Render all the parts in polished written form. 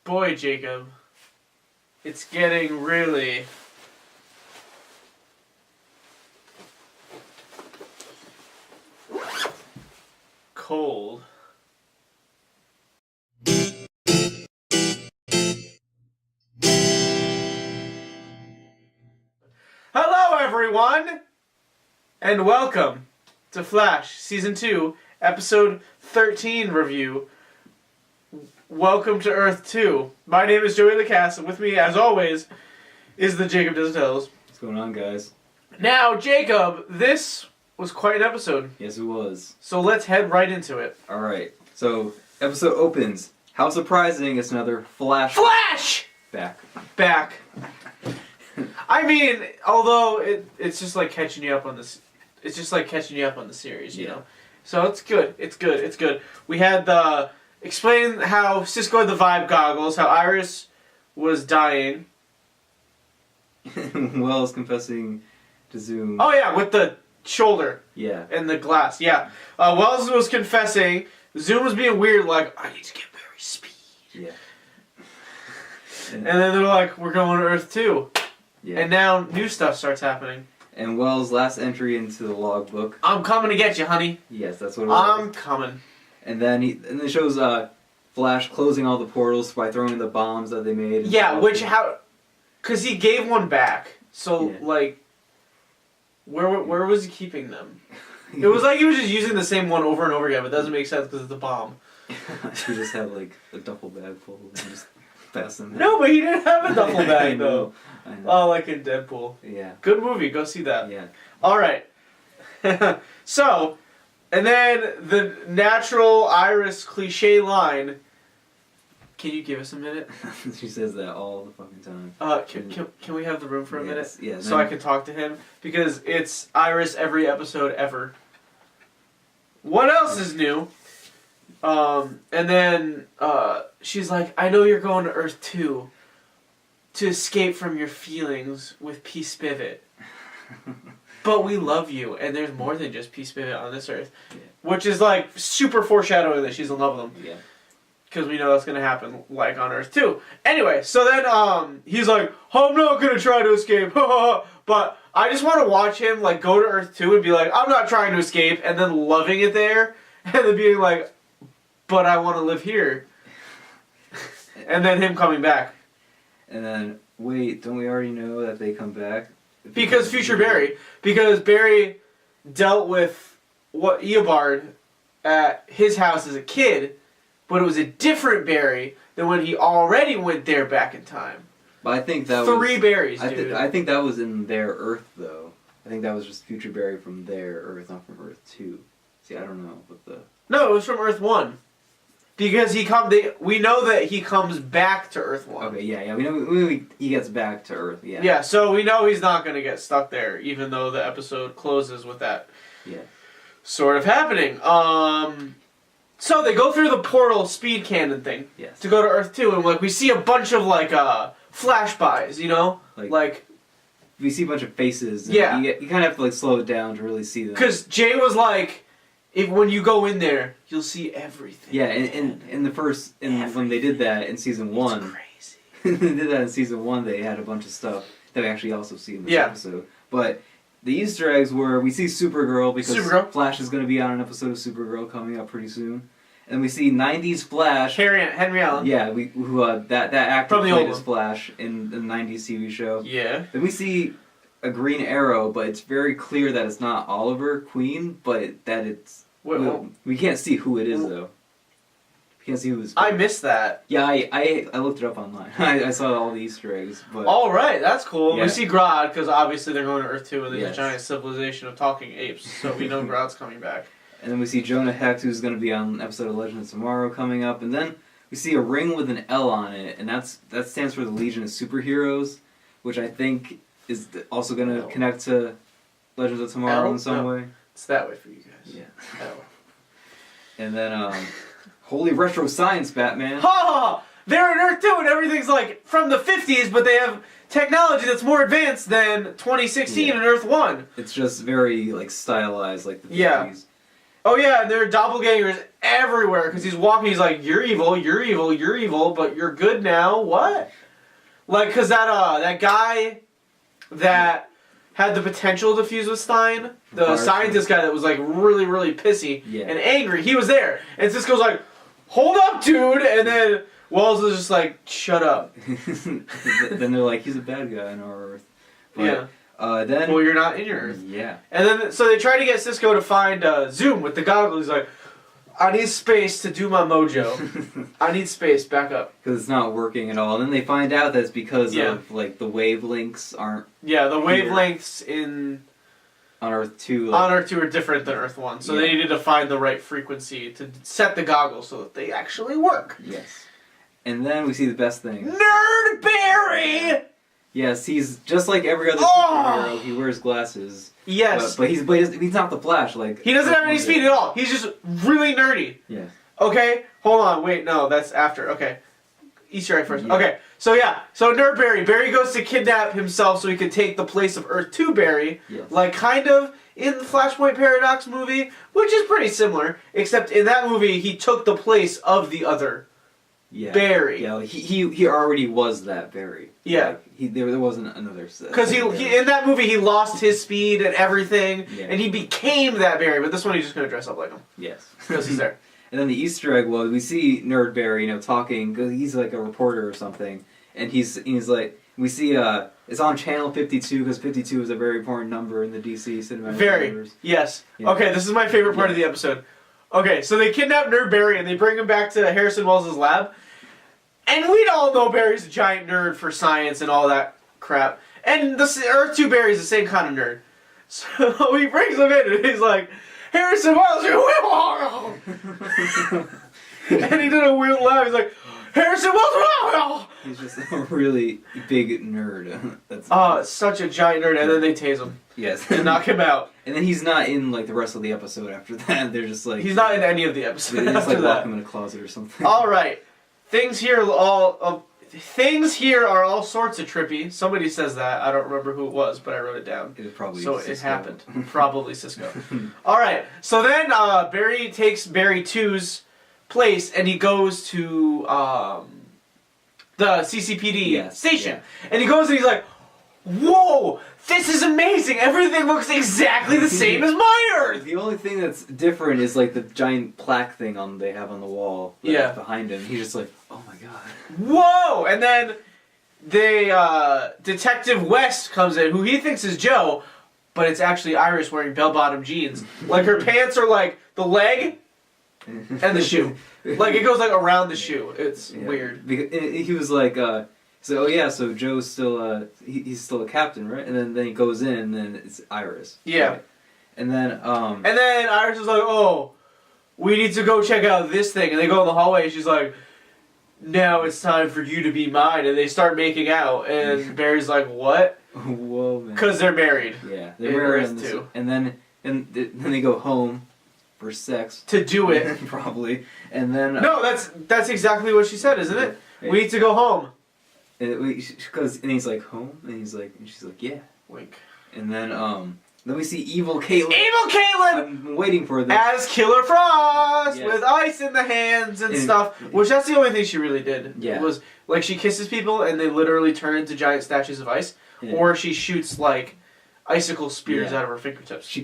Boy, Jacob, it's getting really cold. Hello, everyone, and welcome to Flash Season 2, Episode 13 review. Welcome to Earth 2. My name is Joey LaCasse, and with me, as always, is the Jacob Doesn't Tells. What's going on, guys? Now, Jacob, this was quite an episode. Yes, it was. So let's head right into it. Alright, so episode opens. How surprising, it's another Flash. Flash! Back. I mean, although it's just like catching you up on this. It's just like catching you up on the series, you know? So it's good. It's good. We had the... Explain how Cisco had the vibe goggles, how Iris was dying. Wells confessing to Zoom. Oh yeah, with the shoulder. Yeah. And the glass, yeah. Wells was confessing. Zoom was being weird, like, I need to get Barry's speed. Yeah. And then they're like, we're going to Earth 2. Yeah. And now new stuff starts happening. And Wells' last entry into the logbook. I'm coming to get you, honey. Yes, that's what it was. I'm coming. And then it shows Flash closing all the portals by throwing the bombs that they made. Yeah, because he gave one back. So, like, where was he keeping them? It was like he was just using the same one over and over again, but it doesn't make sense because it's a bomb. He just had, like, a duffel bag full and just passed them. No, but he didn't have a duffel bag, though. I know. Oh, like in Deadpool. Yeah. Good movie. Go see that. Yeah. All right. So, and then the natural Iris cliche line. Can you give us a minute? She says that all the fucking time. Can we have the room for a minute? Yeah. So I can talk to him? Because it's Iris every episode ever. What else is new? And then she's like, I know you're going to Earth 2 to escape from your feelings with P. Spivot. But we love you, and there's more than just P. Spivot on this Earth. Yeah. Which is like super foreshadowing that she's in love with him. Yeah. Because we know that's going to happen, like, on Earth 2. Anyway, so then, he's like, I'm not going to try to escape, but I just want to watch him, like, go to Earth 2 and be like, I'm not trying to escape, and then loving it there, and then being like, but I want to live here. And then him coming back. And then, wait, don't we already know that they come back? Because future Barry. Because Barry dealt with what Eobard at his house as a kid, but it was a different Barry than when he already went there back in time. But I think that Three Barrys, dude. I think that was in their Earth, though. I think that was just future Barry from their Earth, not from Earth 2. See, I don't know what the... No, it was from Earth 1. Because we know that he comes back to Earth 1. Okay, yeah, we know he gets back to Earth, yeah. Yeah, so we know he's not going to get stuck there, even though the episode closes with that sort of happening. So they go through the portal speed cannon thing to go to Earth 2, and like we see a bunch of like flashbys, you know? Like we see a bunch of faces, and you kind of have to like slow it down to really see them. Because Jay was like, when you go in there, you'll see everything. Yeah, when they did that in season 1, it's crazy. They did that in season 1. They had a bunch of stuff that we actually also see in this episode. But the Easter eggs were we see Supergirl because Flash is going to be on an episode of Supergirl coming up pretty soon, and we see '90s Flash. Henry Allen. Yeah, that actor played as Flash in the '90s TV show. Yeah. Then we see a Green Arrow, but it's very clear that it's not Oliver Queen, but that it's... we can't see who it is, though. We can't see who it's... I missed that. Yeah, I looked it up online. I saw all the Easter eggs, but... Alright, that's cool. Yeah. We see Grodd, because obviously they're going to Earth 2, and there's a giant civilization of talking apes, so we know Grodd's coming back. And then we see Jonah Hex, who's going to be on an episode of Legend of Tomorrow coming up, and then we see a ring with an L on it, and that stands for the Legion of Superheroes, which I think is also going to connect to Legends of Tomorrow in some way. It's that way for you guys. Yeah. That way. And then, holy retro science, Batman. Ha! They're in Earth 2 and everything's like from the 50s, but they have technology that's more advanced than 2016 in Earth 1. It's just very, like, stylized, like the 50s. Yeah. Oh yeah, and there are doppelgangers everywhere because he's walking. He's like, "You're evil, you're evil, you're evil, but you're good now." What? Like, cause that guy that had the potential to fuse with Stein, the scientist guy that was like really really pissy and angry, he was there, and Cisco's like, "Hold up, dude," and then Wells is just like, "Shut up." Then they're like, "He's a bad guy on our Earth." But, yeah. Then Well, you're not in your Earth. Yeah. And then so they try to get Cisco to find Zoom with the goggles. He's like, "I need space to do my mojo. I need space. Back up." Because it's not working at all. And then they find out that's because of like the wavelengths aren't. Yeah, the wavelengths on Earth 2. On Earth 2 are different than Earth 1, so they needed to find the right frequency to set the goggles so that they actually work. Yes. And then we see the best thing. Nerdberry! Yes, he's just like every other superhero. He wears glasses. Yes. But he's not the Flash. Like he doesn't have any speed at all. He's just really nerdy. Yes. Okay, hold on. Wait, no, that's after. Okay. Easter egg first. Yeah. Okay, so Nerdberry. Barry goes to kidnap himself so he can take the place of Earth 2 Barry. Yes. Like, kind of in the Flashpoint Paradox movie, which is pretty similar, except in that movie, he took the place of the other Barry. Yeah, like he already was that Barry. Yeah. Like, there wasn't another... Because he in that movie, he lost his speed and everything, Yeah. and he became that Barry, but this one, he's just going to dress up like him. Yes. Because he's there. And then the Easter egg was we see Nerdberry, talking because he's like a reporter or something, and he's like we see it's on channel 52 because 52 is a very important number in the DC cinematic universe. Yes. Yeah. Okay, this is my favorite part of the episode. Okay, so they kidnap Nerdberry and they bring him back to Harrison Wells' lab, and we all know Barry's a giant nerd for science and all that crap, and the Earth 2 Barry's the same kind of nerd. So he brings him in and he's like, "Harrison Wells, and he did a weird laugh. He's like, "Harrison Wells." He's just a really big nerd. That's such a giant nerd, and then they tase him. Yes. And knock him out. And then he's not in like the rest of the episode after that. They're just like he's not in any of the episodes. They just after like that. lock him in a closet or something. All right, things here are all sorts of trippy. Somebody says that. I don't remember who it was, but I wrote it down. It was probably so Cisco. it happened. Probably Cisco. All right. So then Barry takes Barry 2's place, and he goes to the CCPD station, and he goes and he's like, "Whoa, this is amazing! Everything looks exactly the same as my Earth." The only thing that's different is like the giant plaque thing they have on the wall. Behind him. He's just like, "Oh my god." Whoa! And then Detective West comes in, who he thinks is Joe, but it's actually Iris wearing bell-bottom jeans. Like her pants are like the leg and the shoe. Like it goes like around the shoe. It's weird. Because he was like, so so Joe's still he's still a captain, right? And then he goes in, and then it's Iris. Yeah. Right? And then Iris is like, "Oh, we need to go check out this thing," and they go in the hallway. And she's like, "Now it's time for you to be mine," and they start making out, and Barry's like, "What?" Whoa, man. Because they're married. Yeah, they're married too. And then they go home for sex to do it, probably. And then no, that's exactly what she said, isn't it? Right. We need to go home. And he's like, "Home?" And she's like, "Yeah." Wink. And then we see Evil Caitlin. Evil Caitlin! I'm waiting for this. As Killer Frost, with ice in the hands and stuff. Which that's the only thing she really did. Yeah. It was, like, she kisses people and they literally turn into giant statues of ice. Yeah. Or she shoots, like, icicle spears out of her fingertips.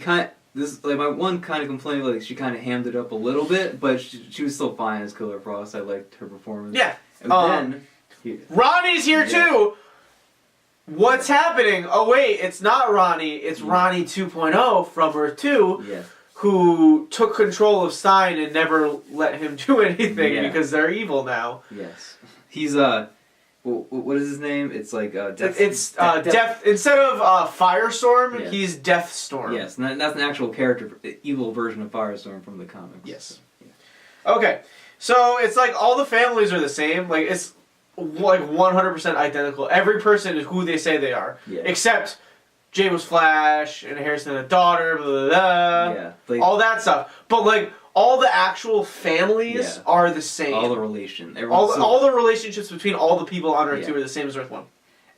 My one kind of complaint, like, she kind of hammed it up a little bit, but she was still fine as Killer Frost. I liked her performance. Yeah. And Ronnie's here, too! What's happening? Oh wait, it's not Ronnie. It's Ronnie 2.0 from Earth 2, who took control of Stein and never let him do anything because they're evil now. Yes, he's what is his name? It's like Death. It's Death. Instead of Firestorm, he's Deathstorm. Yes, and that's an actual character, evil version of Firestorm from the comics. Yes. Okay, so it's like all the families are the same. Like it's like 100% identical. Every person is who they say they are, except Jay was Flash and Harrison had a daughter, blah blah blah. Yeah, like, all that stuff. But like all the actual families are the same. All the relationships between all the people on Earth 2 are the same as Earth 1.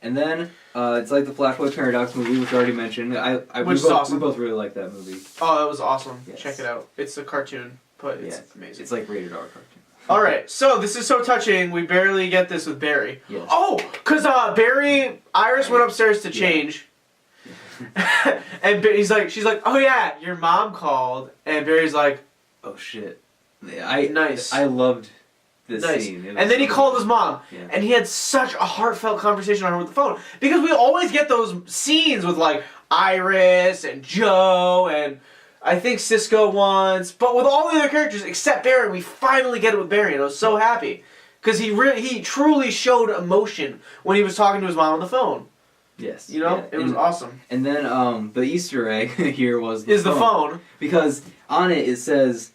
And then it's like the Flashpoint Paradox movie, which I already mentioned. Which is awesome. We both really like that movie. Oh, that was awesome. Yes. Check it out. It's a cartoon, but it's amazing. It's like rated R cartoon. All right, so this is so touching. We barely get this with Barry. Yes. Oh, because Iris went upstairs to change. And she's like, oh yeah, your mom called. And Barry's like, oh shit. Nice. I loved this scene. And then he called his mom. Yeah. And he had such a heartfelt conversation on her with the phone. Because we always get those scenes with like Iris and Joe and I think Cisco once. But with all the other characters except Barry, we finally get it with Barry. And I was so happy. Because he truly showed emotion when he was talking to his mom on the phone. Yes. You know? It was awesome. And then the Easter egg here was the phone. Because on it says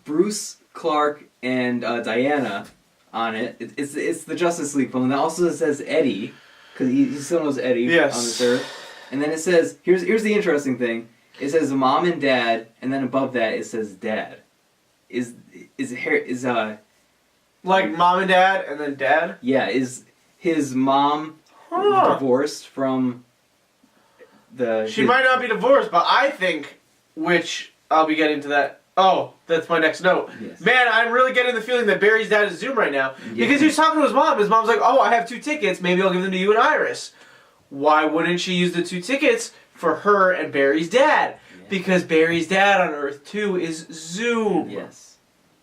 Bruce, Clark, and Diana on it. It's the Justice League phone. That also says Eddie, because he still knows Eddie on this earth. And then it says, here's the interesting thing. It says mom and dad, and then above that it says dad. Like mom and dad, and then dad? Yeah, is his mom divorced from She might not be divorced, but I think, which I'll be getting to that. Oh, that's my next note. Yes. Man, I'm really getting the feeling that Barry's dad is Zoom right now. Yeah. Because he was talking to his mom. His mom's like, oh, I have 2 tickets. Maybe I'll give them to you and Iris. Why wouldn't she use the 2 tickets for her and Barry's dad? Yeah. Because Barry's dad on Earth 2 is Zoom. Yes.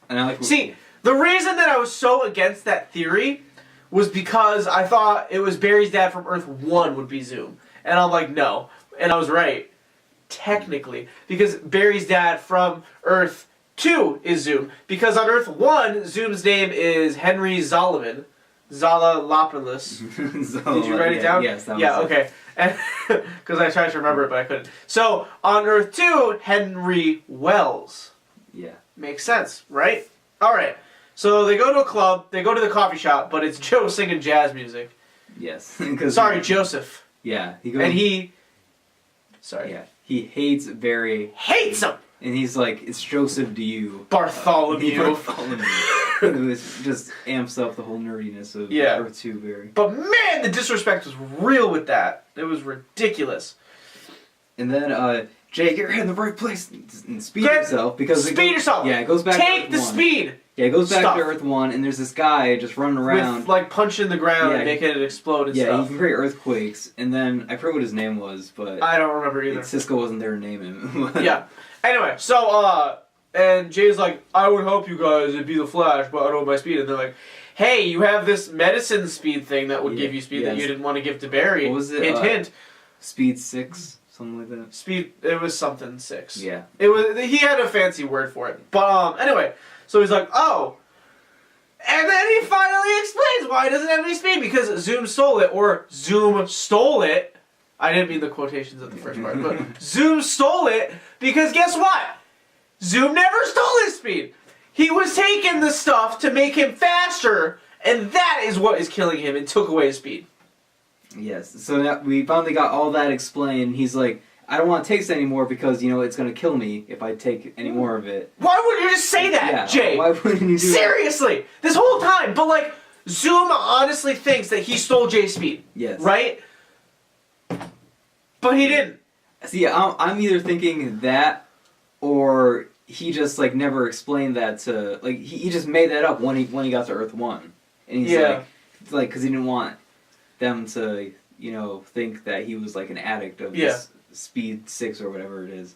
And I like. See, the reason that I was so against that theory was because I thought it was Barry's dad from Earth 1 would be Zoom. And I'm like, no. And I was right. Technically. Because Barry's dad from Earth 2 is Zoom. Because on Earth 1, Zoom's name is Henry Zolomon. Zalalopolis. Did you write it down? Yes, that was it. Okay. Because I tried to remember it, but I couldn't. So, on Earth 2, Henry Wells. Yeah. Makes sense, right? Alright. So they go to a club, they go to the coffee shop, but it's Joe singing jazz music. Yes. Sorry, Joseph. Yeah. He goes, and he... Sorry. Yeah. He hates Barry. Hates him! And he's like, it's Joseph to you. Bartholomew. Bartholomew. It just amps up the whole nerdiness of Earth 2 Barry. But man, the disrespect was real with that. It was ridiculous. And then, Jay, get your head in the right place and speed yourself. Speed yourself! Yeah, it goes back Take to Earth the 1. speed! Yeah, it goes back to Earth 1, and there's this guy just running around. With, like, punching the ground and making it explode and stuff. Yeah, he can create earthquakes, and then, I forget what his name was, but... I don't remember either. Cisco wasn't there to name him. Yeah. Anyway, so, and Jay's like, I would help you guys, it'd be the Flash, but I don't have my speed. And they're like, hey, you have this medicine speed thing that would give you speed that you didn't want to give to Barry. What was it? Hint, hint. Speed 6? Something like that? Speed, it was something 6. Yeah. It was, he had a fancy word for it. But, anyway, so he's like, oh. And then he finally explains why he doesn't have any speed, because Zoom stole it, or Zoom stole it. I didn't mean the quotations at the first part, but Zoom stole it, because guess what? Zoom never stole his speed. He was taking the stuff to make him faster, and that is what is killing him and took away his speed. Yes, so now we finally got all that explained. He's like, I don't want to take this anymore because, you know, it's going to kill me if I take any more of it. Why wouldn't you just say that, Jay? Why wouldn't you do Seriously! This whole time! But, like, Zoom honestly thinks that he stole Jay's speed. Yes. Right? But he didn't. See, I'm either thinking that, or he just, like, never explained that to... Like, he just made that up when he got to Earth 1. And he's like, because he didn't want them to, you know, think that he was, like, an addict of this Speed 6 or whatever it is.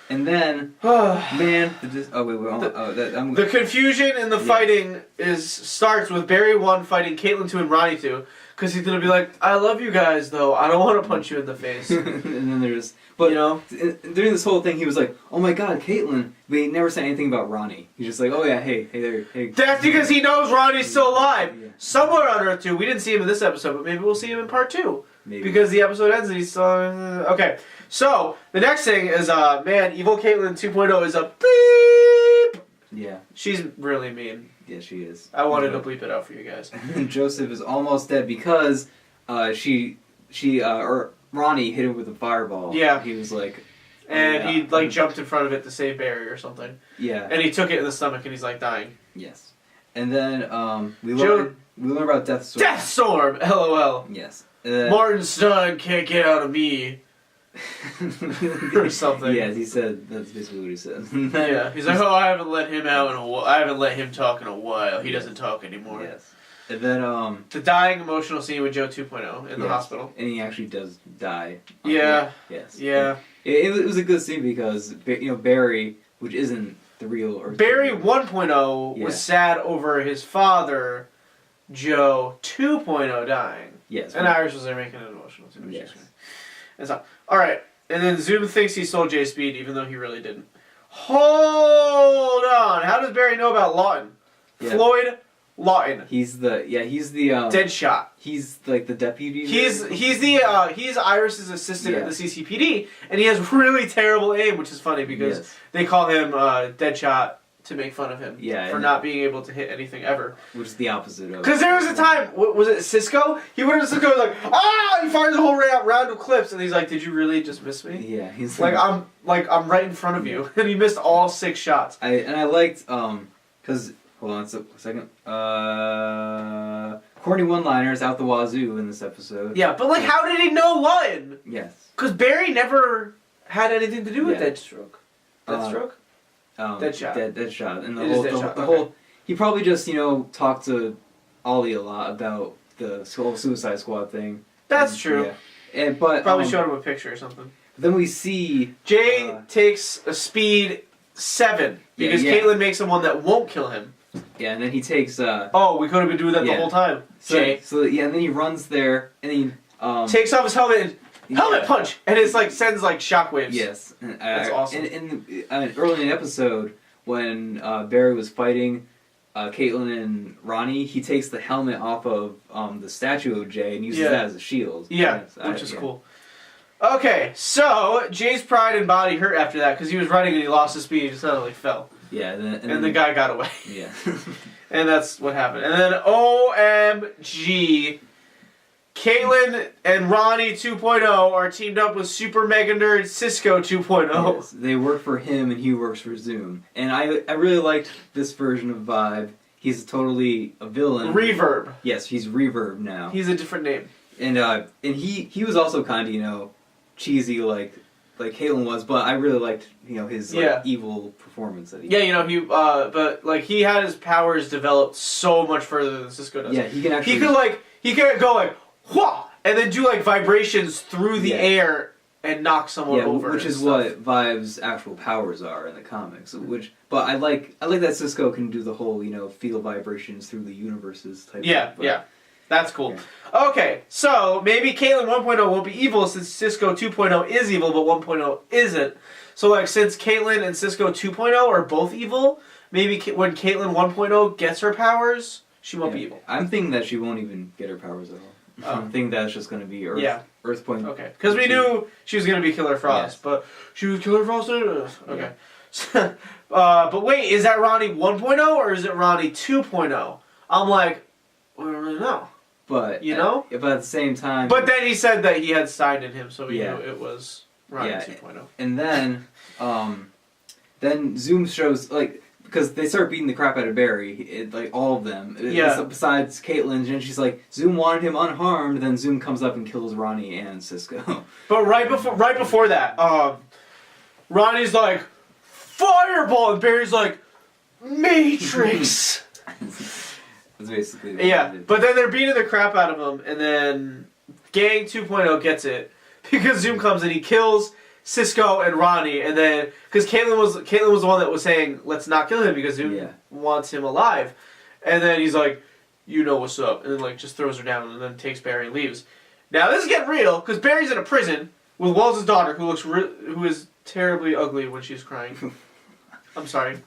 And then, man, the confusion in the fighting starts with Barry 1 fighting Caitlyn 2 and Ronnie 2, because he's going to be like, I love you guys, though. I don't want to punch you in the face. And then there's... But, you know, during this whole thing, he was like, oh my god, Caitlyn. But he never said anything about Ronnie. He's just like, oh yeah, hey there, hey. That's because he knows Ronnie's still alive. Yeah. Somewhere on Earth 2, we didn't see him in this episode, but maybe we'll see him in part 2. Maybe. Because the episode ends and he's still... Okay, so, the next thing is, man, Evil Caitlyn 2.0 is a beep! Yeah. She's really mean. Yeah, she is. I wanted to bleep it out for you guys. Joseph is almost dead because Ronnie hit him with a fireball. Yeah. He was like... And he, like, jumped in front of it to save Barry or something. Yeah. And he took it in the stomach and he's, like, dying. Yes. And then we learn about Deathstorm. Deathstorm! LOL. Yes. Martin Stein can't get out of me. Or something. Yeah, he said, that's basically what he said. Yeah, he's like, oh, I haven't let him out in a while. I haven't let him talk in a while. He doesn't talk anymore. Yes. And then, the dying emotional scene with Joe 2.0 in the hospital. And he actually does die. Yeah. Yes. Yeah. It was a good scene because, Barry, which isn't the real Earth. Barry 1.0 was sad over his father, Joe 2.0 dying. Yes. And Iris was there making it emotional too. Yes. And so, alright. And then Zoom thinks he stole Jay Speed, even though he really didn't. Hold on. How does Barry know about Lawton? Yeah. Floyd Lawton. He's the Deadshot. He's like the deputy. He's Iris's assistant at the CCPD, and he has really terrible aim, which is funny because they call him Deadshot to make fun of him for not being able to hit anything ever. Which is the opposite of. Because there was a time, was it Cisco? He went into Cisco like, he fires a whole round of clips, and he's like, "Did you really just miss me?" Yeah, he's I'm right in front of you, and he missed all 6 shots. I liked because hold on a second. Corny one-liners out the wazoo in this episode. Yeah, but how did he know Lawton? Yes. Because Barry never had anything to do with Deathstroke. Deathstroke? Deadshot. Deadshot. And the whole he probably just, talked to Ollie a lot about the whole Suicide Squad thing. That's true. Yeah. But probably showed him a picture or something. Then we see Jay takes a speed 7 because Caitlin makes him one that won't kill him. Yeah, and then he takes we could have been doing that the whole time. Jay. So and then he runs there and he takes off his helmet and punch, and it's sends shockwaves. Yes. That's awesome. Early in the episode when Barry was fighting Caitlin and Ronnie, he takes the helmet off of the statue of Jay and uses that as a shield. Yeah, which is cool. Okay, so Jay's pride and body hurt after that because he was running and he lost his speed. He just suddenly fell. Yeah, and the guy got away. Yeah. And that's what happened. And then OMG, Caitlin and Ronnie 2.0 are teamed up with Super Mega Nerd Cisco 2.0. Yes, they work for him and he works for Zoom. And I really liked this version of Vibe. He's totally a villain. Reverb. Yes, he's Reverb now. He's a different name. And he was also kind of, cheesy like Caitlin was, but I really liked, his evil performance that he had. But he had his powers developed so much further than Cisco does. Yeah, he can actually he could go whoa, and then do vibrations through the air and knock someone over. Which is what Vibe's actual powers are in the comics. But I like that Cisco can do the whole, feel vibrations through the universes type thing. That's cool. Yeah. Okay, so maybe Caitlin 1.0 won't be evil since Cisco 2.0 is evil, but 1.0 isn't. So since Caitlin and Cisco 2.0 are both evil, maybe when Caitlin 1.0 gets her powers, she won't be evil. I'm thinking that she won't even get her powers at all. I'm thinking that's just going to be Earth. Earth point. Okay, because we knew she was going to be Killer Frost, but she was Killer Frost. Okay. Yeah. But wait, is that Ronnie 1.0 or is it Ronnie 2.0? I'm like, I don't really know. But but at the same time. But then he said that he had signed in him, so we knew it was Ronnie 2.0. And then Zoom shows because they start beating the crap out of Barry, all of them. Besides Caitlin, and she's like, Zoom wanted him unharmed. Then Zoom comes up and kills Ronnie and Cisco. But right before that, Ronnie's like, Fireball, and Barry's like, Matrix. That's basically but then they're beating the crap out of him, and then Gang 2.0 gets it because Zoom comes and he kills Cisco and Ronnie, and then because Caitlin was the one that was saying let's not kill him because Zoom wants him alive, and then he's like, you know what's up, and then just throws her down and then takes Barry and leaves. Now this is getting real because Barry's in a prison with Wells' daughter who is terribly ugly when she's crying. I'm sorry,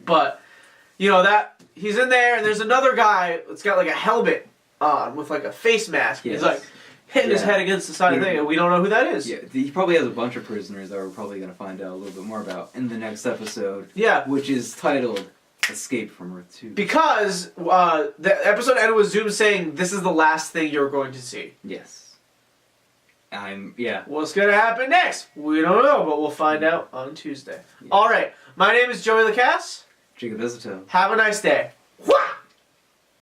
but that. He's in there, and there's another guy that's got a helmet on with a face mask. Yes. He's hitting his head against the side of the thing, and we don't know who that is. Yeah, he probably has a bunch of prisoners that we're probably going to find out a little bit more about in the next episode. Yeah. Which is titled Escape from Earth 2. Because the episode ended with Zoom saying, this is the last thing you're going to see. Yes. What's going to happen next? We don't know, but we'll find out on Tuesday. Yeah. All right. My name is Joey Lacasse. Jacob Visitel. Have a nice day. Wha!